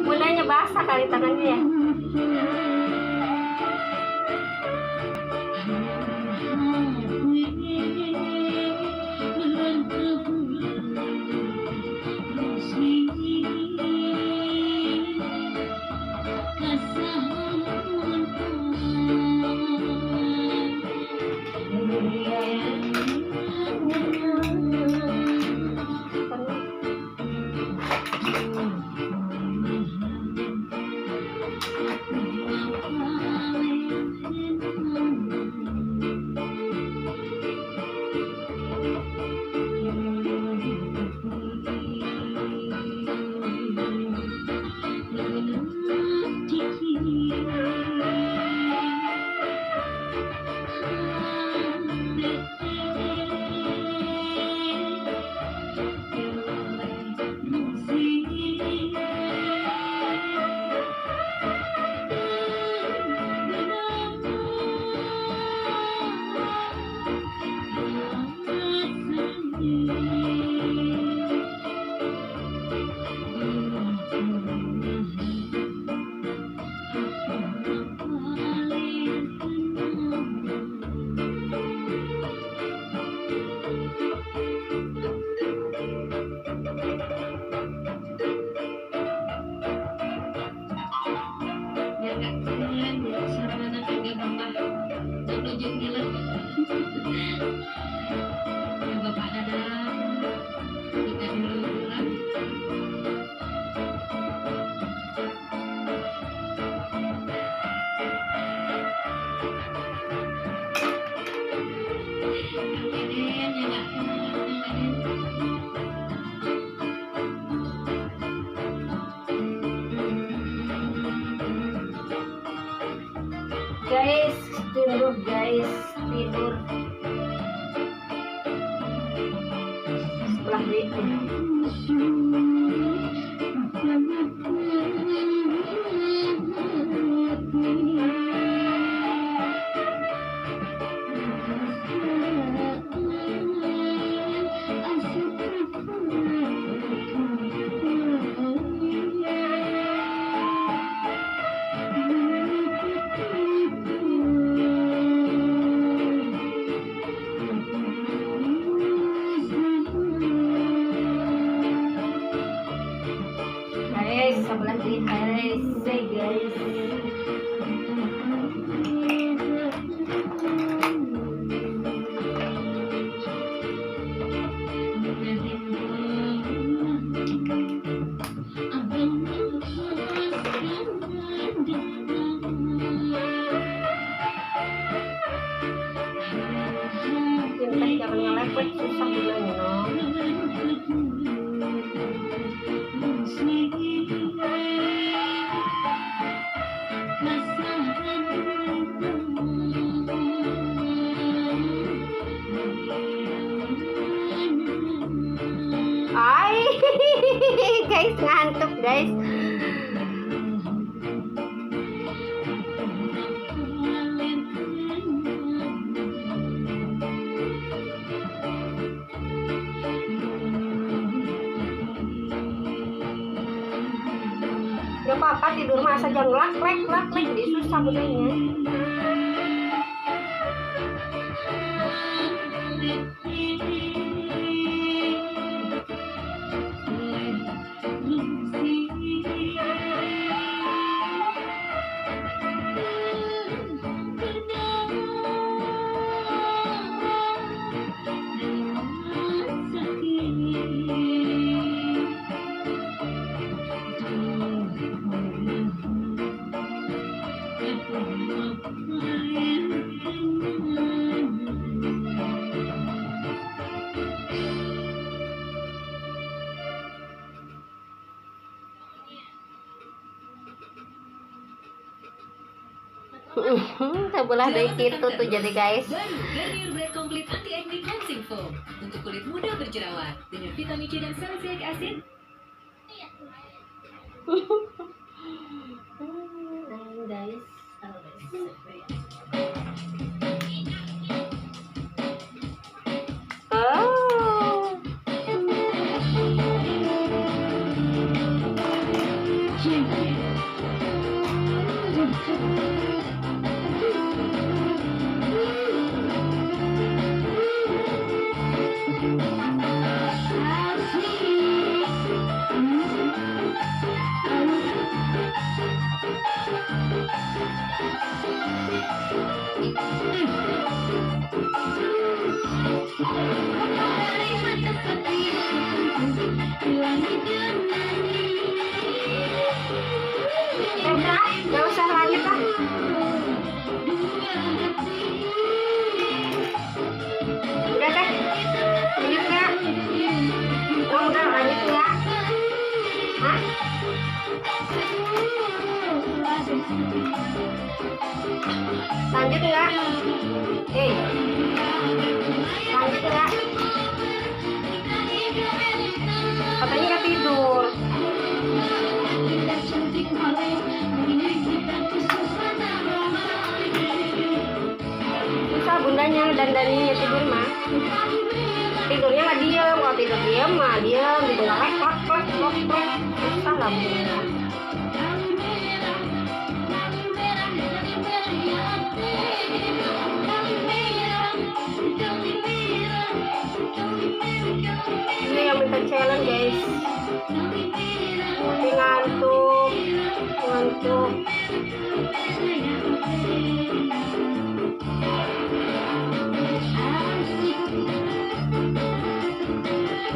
Bundanya basah kali tangannya ya. Guys, tidur guys, tidur. Setelah itu. Sebelah kiri guys, guys. Jangan ngelepet, susah bilangnya no. Guys, ngantuk guys. Gak apa-apa tidur masa jangan lak-lek jadi susah bedanya. Sebelah dari situ tuh jadi guys. Baru Garnier Red Complete Anti Acne Cleansing Foam untuk kulit muda berjerawat dengan vitamin C dan salicylic acid. Guys. Udah, nggak usah lanjut lah. Udah teh, lanjut nggak? Oh, udah lanjut nggak? Hah? Lanjut nggak? Lanjut nggak? Katanya nggak tidur. Susah bundanya dandaninya tidur mah. Tidurnya nggak diem, kalau tidur diem mah diem, gitu nggak klak klak klak klak. Susah lah bunda. Ini yang minta challenge guys. Tapi ngantuk.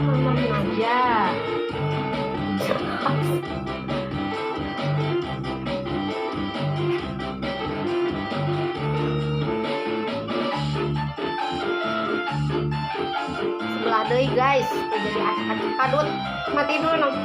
Mamain aja. Sebelah deui guys, jadi acak-acak kadut. Mati dulu nong.